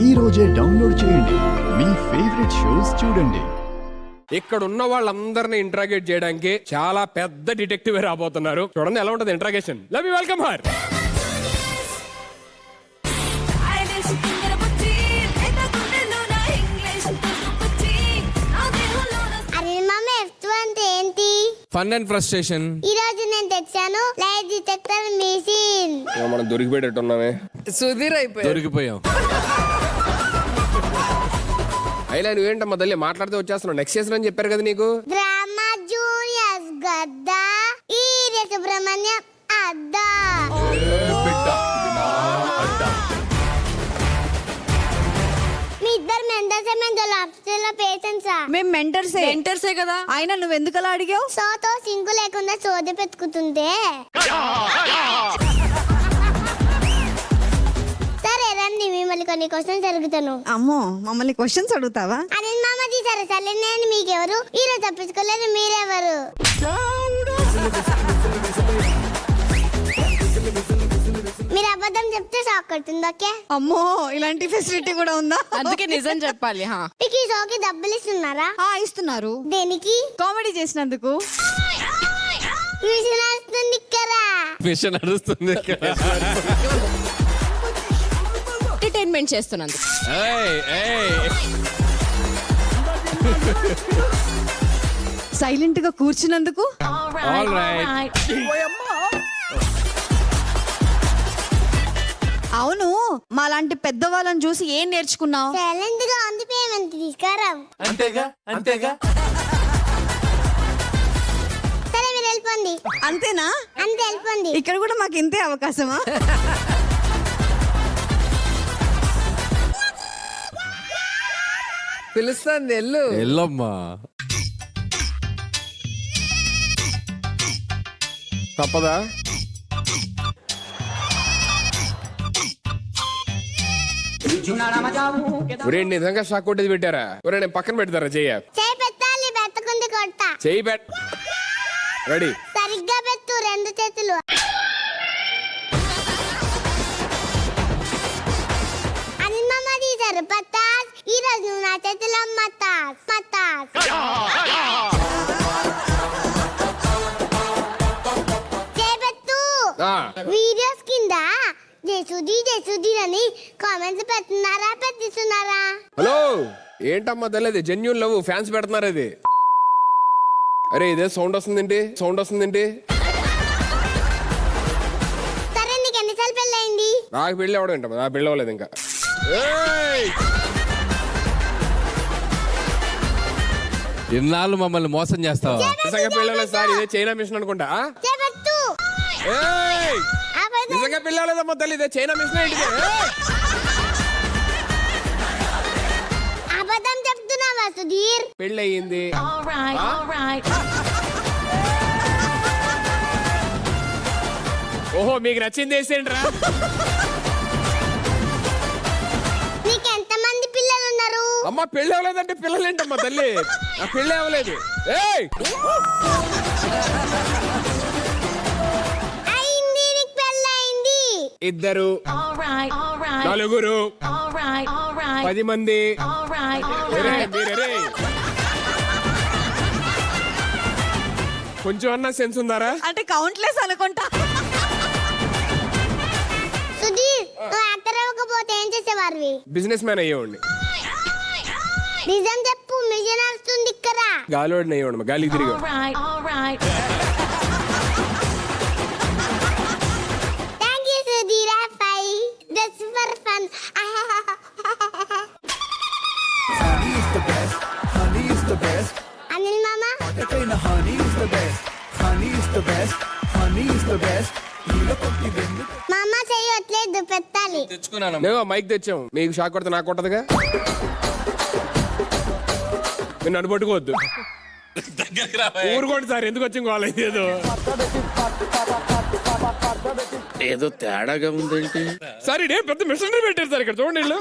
ఈ రోజే డౌన్లోడ్ చేయండి. మీ ఫేవరెట్ షోస్ చూడండి. ఇక్కడ ఉన్న వాళ్ళందరినీ ఇంట్రాగేట్ చేయడానికి చాలా పెద్ద డిటెక్టివ్ రాబోతున్నారు. చూడండి ఎలా ఉంటది interrogation. Love you welcome her. Fun and frustration. ఈ రోజు నేను తెచ్చాను లై డిటెక్టర్ మెషిన్. మనం దొరికిపోయేటట్టు ఉన్నామే. సుధీర్ అయిపోయి దొరికిపోయాం. అయినా నువ్వేంటమ్మా తల్లి మాట్లాడితే వచ్చేస్తున్నావు. నెక్స్ట్ సీజన్ అని చెప్పారు కదా నీకు. డ్రామా జూనియర్స్ గద్దా ఈ సుబ్రహ్మణ్యం అద్దా. మీ ఇద్దరు పేషెంట్సా? మేము మెంటర్సే కదా. అయినా నువ్వు ఎందుకు అలా అడిగావు? సోతో సింగు లేకుండా సోది పెట్టుకుతుంటే సరే రండి మిమ్మల్ని కొన్ని క్వశ్చన్స్ అడుగుతాను. అమ్మో మమ్మల్ని క్వశ్చన్స్ అడుగుతావా? అని మామజీ సరే సరే నేను మీకెవరు? ఈరోజు తప్పించుకోలేదు మీరెవరు? మీరు అబద్ధం చెప్తే షాక్ కొడుతుంది. ఓకే అమ్మో ఇలాంటి ఫెసిలిటీ కూడా ఉందా? అందుకే నిజం చెప్పాలి. మీకు ఈ షోకి డబ్బులు ఇస్తున్నారా? ఇస్తున్నారు. దేనికి? కామెడీ చేసినందుకు. మిషన్ వస్తుంది కదా. మిషన్ నడుస్తుంది. ఎంటర్టైన్మెంట్ చేస్తున్నందుకు. సైలెంట్ గా కూర్చున్నందుకు. All right. అవును మాలాంటి పెద్దవాళ్ళని చూసి ఏం నేర్చుకున్నావు? సైలెంట్ గా ఉంది పేమెంట్ తీసుకురావు. అంతేగా. సరే మీరు వెళ్ళిపోండి. అంతేనా? అంతే వెళ్ళిపోండి. ఇక్కడ కూడా మాకు ఇంతే అవకాశమా? పిలుస్తుంది ఎల్లమ్మా. తప్పదా? ఒరే నిజంగా షాక్ కొట్టేది పెట్టారా? ఒరే నేను పక్కన పెడతారా? చెయ్య చేయి పెట్టాలి, పెట్టకుంది కొడతా. చెయ్యి పెట్. రెడీ. సరిగ్గా పెట్టు రెండు చేతులు. అని మామ తీశారు పత్తాస్. ఈ రోజు నువ్వు నా చేతిలో మత్తాస్ మత్తాస్. చేయి పెట్టు. వీడియోస్ కింద జేసుది అని కామెంట్స్ పెడుతున్నారా పెట్టిస్తున్నారా? హలో ఏంటమ్మా తెలియదు. జెన్యూన్ లవ్ ఫ్యాన్స్ పెడుతున్నారు అది. అరే ఇదే సౌండ్ వస్తుందేంటి? సరే నీకు ఎన్నిసార్లు పెళ్ళయింది? నాకు పెళ్ళి అవడం ఏంటమ్మా? నాకు పెళ్ళి అవ్వలేదు ఇంకా. ఇన్నాళ్ళు మమ్మల్ని మోసం చేస్తావా? నిజంగా పెళ్ళి అవ్వలేదు సార్. ఇదే చైనా మిషన్ అనుకుంటా. చేయి పెట్టు. నిజంగా పెళ్ళి అవ్వలేదమ్మా తల్లి. ఇదే చైనా మిషన్ ఏంటి? అబద్ధం చెప్తున్నావా సుధీర్? పెళ్ళి అయ్యింది. ఓహో మీకు నచ్చింది వేసేయండిరా. నీకు ఎంత మంది పిల్లలు ఉన్నారు? అమ్మ పెళ్ళి అవ్వలేదంటే పిల్లలు ఏంటమ్మా తల్లి? నా పెళ్ళి అవ్వలేదు. అయింది, నీకు పెళ్ళయింది. ఇద్దరు, నలుగురు, 10 మంది. కొంచెం అన్నా సెన్స్ ఉందారా? అంటే కౌంట్లెస్ అనుకుంటా. సుధీర్ నువ్వు యాక్టర్ అవ్వకపోతే ఏం చేసేవారివి? Business man అయ్యేవాడిని. నిజం చెప్పు, మిషన్ వస్తుంది ఇక్కడ. గాలివాడిని అయ్యేవాడు. గాలికి తిరిగి. Thank you Sudheer. That's for fun. Anil మామ మామ చెయ్యట్లేదు పెట్టాలి. లేవా మైక్ తెచ్చాం. మీకు షాక్ కొడితే నాకు కొట్టదుగా. నేను అనుపట్టుకోవద్దు. ఊరుకోండి సార్. ఎందుకు వచ్చి కాలేదు? ఏదో తేడాగా ఉందేంటి సార్? ఇదే పెద్ద మిషనరీ పెట్టారు సార్ ఇక్కడ. చూడండి ఇల్లు.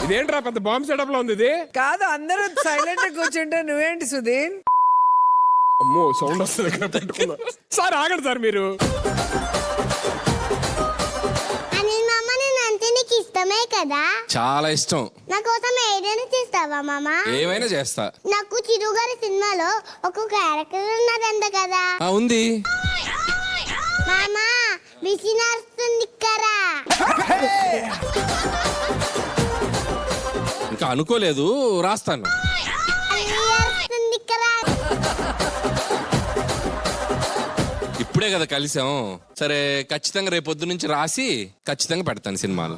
ఇదేంట్రా పెద్ద బాంబ్ సెటప్ లో ఉంది ఇది. కాదు అందరూ సైలెంట్ గా కూర్చుంటే నువ్వేంటి సుధీర్? అమ్మో సౌండ్ వస్తుంది ఇక్కడ. పెట్టుకున్నా సార్. ఆగండి సార్ మీరు. అనిల్ కదా. చాలా ఇష్టం. నా కోసం ఏదైనా చేస్తావా మామ? ఏమైనా చేస్తా. నాకు చిరు గారి సినిమాలో ఒక క్యారెక్టర్ ఉన్నదంట కదా. ఉంది. మామ మిషన్ వస్తుంది కదా. ఇంకా అనుకోలేదు, రాస్తాను. వస్తుంది కదా. ఇప్పుడే కదా కలిసాం. సరే ఖచ్చితంగా రేపు పొద్దు నుంచి రాసి ఖచ్చితంగా పెడతాను సినిమాలు.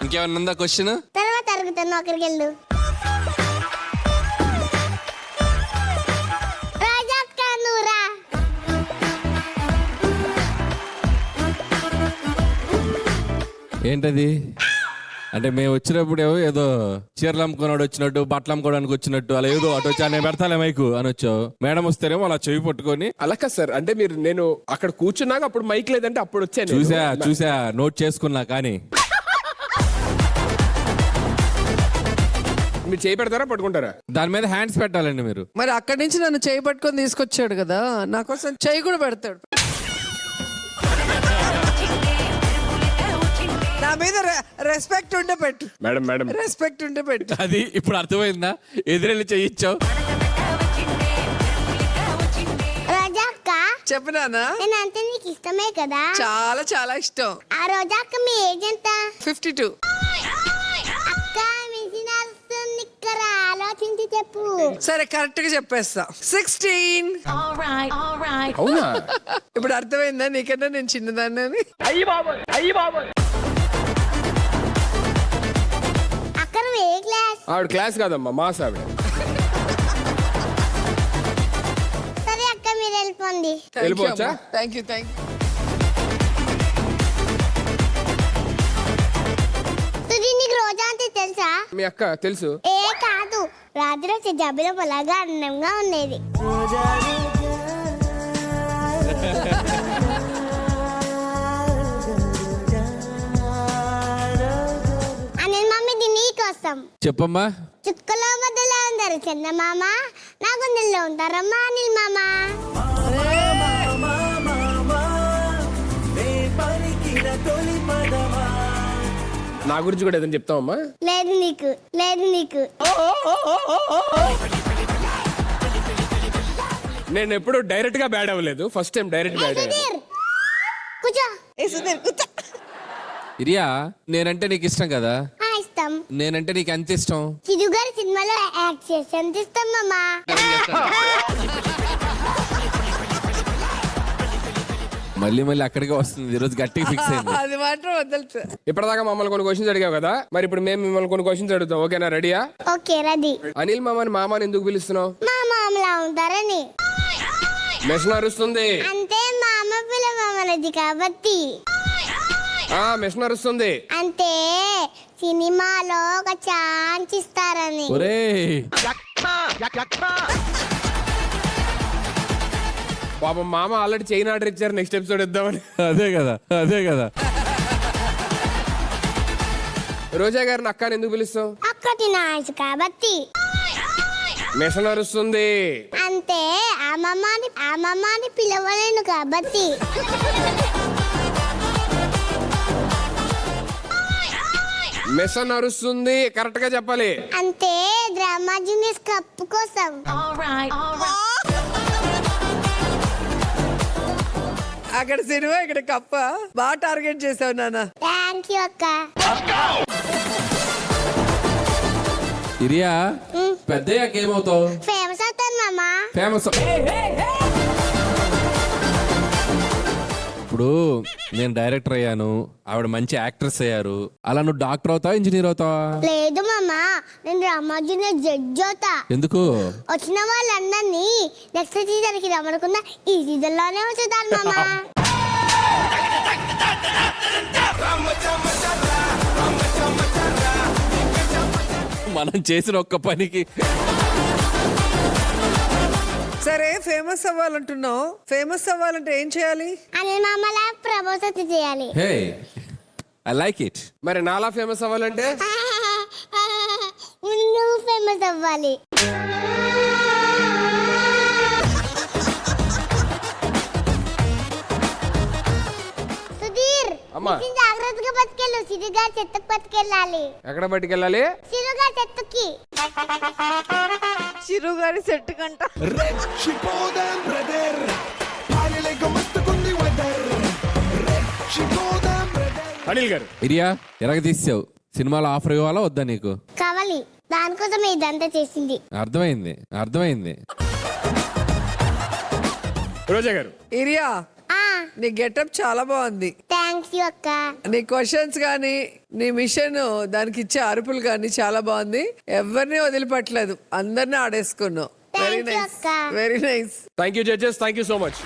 ఇంకేమన్నా ఉందా క్వశ్చన్? తర్వాత అడుగుతాను, అక్కడికి వెళ్ళు. రాజక్క నూరా. ఏంటది? అంటే మేము వచ్చినప్పుడు ఏదో చీరలు అమ్ముకున్నాడు వచ్చినట్టు, బట్టలు అమ్ముకోవడానికి వచ్చినట్టు అలా ఏదో అటు వచ్చా నేను పెడతాలే మైకు అని వచ్చావు. మేడం వస్తేనేమో అలా చెవి పట్టుకొని. అలా కాదు సార్, అంటే మీరు నేను అక్కడ కూర్చున్నాక అప్పుడు మైక్ లేదంటే అప్పుడు వచ్చాను. చూసా నోట్ చేసుకున్నా. కానీ మీరు చేయి పెడతారా పట్టుకుంటారా? దాని మీద హ్యాండ్స్ పెట్టాలండి మీరు. మరి అక్కడి నుంచి నన్ను చేయి పట్టుకొని తీసుకొచ్చాడు కదా, నా కోసం చేయి కూడా పెడతాడు. నా మీద రెస్పెక్ట్ ఉంటే పెట్టు. మేడం రెస్పెక్ట్ ఉంటే పెట్టు. అది ఇప్పుడు అర్థమైందా? ఎదురెళ్ళి చెయ్యిచ్చావు. రోజాక్క చెప్పనానా? నేను అంటే నీకు ఇష్టమే కదా. చాలా చాలా ఇష్టం. ఆ రోజాక్క మీ ఏజ్ ఎంత? 52. అక్క మిషన్ వస్తుంది కదా, ఆలోచించి చెప్పు. సరే కరెక్ట్ గా చెప్పేస్తా. 16. అవునా? ఇప్పుడు అర్థమైందా నీకన్నా నేను చిన్నదాన్ని అని? అక్క నువ్వు ఏ క్లాస్? ఆవిడ క్లాస్ కాదమ్మా, మాస్ ఆవిడ. సరే అక్క మీరు వెళ్ళిపోండి. వెళ్ళిపోవచ్చా? Thank you. తుది నీకు రోజా అంటే తెలుసా? మీ అక్క తెలుసు. ఏ కాదు, రాత్రి వచ్చే జబ్బులో పొలాగా అందంగా ఉండేది. అనిల్ మమ్మీ ఇది నీకోసం. చెప్పమ్మా. చుక్కలో మధ్యలో ఉంటారు చందమామ, నా గుండెల్లో ఉంటారమ్మా అనిల్ మామ. నా గురించి కూడా ఏదైనా చెప్తావమ్మా? లేదు నీకు. నేను ఎప్పుడు డైరెక్ట్ గా బ్యాడ్ అవ్వలేదు, ఫస్ట్ టైం డైరెక్ట్ బ్యాడ్ అయ్యాను. సుధీర్ కూర్చో. ఇరియా, నేనంటే నీకు ఇష్టం కదా. ఇష్టం. నేనంటే నీకు ఎంత ఇష్టం? చిరు గారి సినిమాలో యాక్ట్ చేసి ఎంత ఇష్టం మామా. మళ్ళీ అక్కడికే వస్తుంది. ఈరోజు గట్టిగా ఫిక్స్ అయింది. అది మాత్రం వదలుతా. ఇప్పటిదాకా మమ్మల్ని కొన్ని క్వశ్చన్స్ అడిగావు కదా, మరి ఇప్పుడు మేము మిమ్మల్ని కొన్ని క్వశ్చన్స్ అడుగుతాం. ఓకేనా? రెడీయా? Okay ready. అనిల్ మామని ఎందుకు పిలుస్తున్నావు? మా మామలా ఉంటారని. మెషిన్ అరుస్తుంది. అంటే మా అమ్మ పిల్ల మామలది కాబట్టి. మెషిన్ అరుస్తుంది. అంటే సినిమాలో ఒక ఛాన్స్ ఇస్తారని. ఒరేయ్, పాపం మామ ఆల్రెడీ చైన్ ఆర్డర్ ఇచ్చారు, నెక్స్ట్ ఎపిసోడ్ ఇద్దామని. అదే కదా. రోజా గారిని అక్కని ఎందుకు పిలుస్తావు? అక్కటి నాయస్ కాబట్టి. మెషిన్ అరుస్తుంది. అంటే అమ్మమ్మని పిలవలేను కాబట్టి. మెషిన్ అరుస్తుంది కరెక్ట్ గా చెప్పాలి. అంటే డ్రామా జూనియర్స్ కప్ కోసం. అక్కడ సినిమా ఇక్కడ కప్ప. బాగా టార్గెట్ చేసావు నాన్న. థ్యాంక్ యూ అక్క. ఇరియా, పెద్దయ్యాక ఏమవుతావు? ఫేమస్ అవుతాను మామా. ఫేమస్. ఇప్పుడు నేను డైరెక్టర్ అయ్యాను, ఆవిడ మంచి యాక్ట్రెస్ అయ్యారు. అలా నువ్వు డాక్టర్ అవుతావా, ఇంజనీర్ అవుతావా? లేదు మామా, నేను డ్రామా జూనియర్ జడ్జి అవుతా. ఎందుకు? వచ్చిన వాళ్ళందరినీ నెక్స్ట్ సీజన్ కి రమ్మనుకున్నా ఈ సీజన్ లోనే వచ్చేదాన్ని మామా. మనం చేసిన ఒక్క పనికి. సరే ఫేమస్ అవ్వాలంటున్నావు. ఫేమస్ అవ్వాలంటే ఏం చేయాలి? అనిల్ మామలా ప్రపోజ్ చేయాలి. హే, ఐ లైక్ ఇట్. మరి నాలా ఫేమస్ అవ్వాలంటే? నువ్వు ఫేమస్ అవ్వాలి. అమ్మా మిషన్ జాగ్రత్తగా పట్టుకెళ్ళు సిరుగా చెత్తకు పట్టుకెళ్ళాలి ఎక్కడ పట్టుకెళ్ళాలి? సిరుగా చెత్తకి చిరు గారి సెట్ కంట అనిల్ గారు ఇరియా ఎరగ తీసావు సినిమాలో ఆఫర్ ఇవ్వాలా వద్దా నీకు? కావాలి దానికోసం ఇదంతా చేసింది. అర్థమైంది రోజా గారు ఇరియా ఆ నీ గెటప్ చాలా బాగుంది. థ్యాంక్స్ యూ అక్క. నీ క్వశ్చన్స్ గానీ నీ మిషన్ దానికి ఇచ్చే అరుపులు గానీ చాలా బాగుంది. ఎవరిని వదిలిపెట్టలేదు, అందరిని ఆడేసుకున్నావు. వెరీ Thank you, నైస్, అక్క. Very nice. Thank you judges, thank you so much.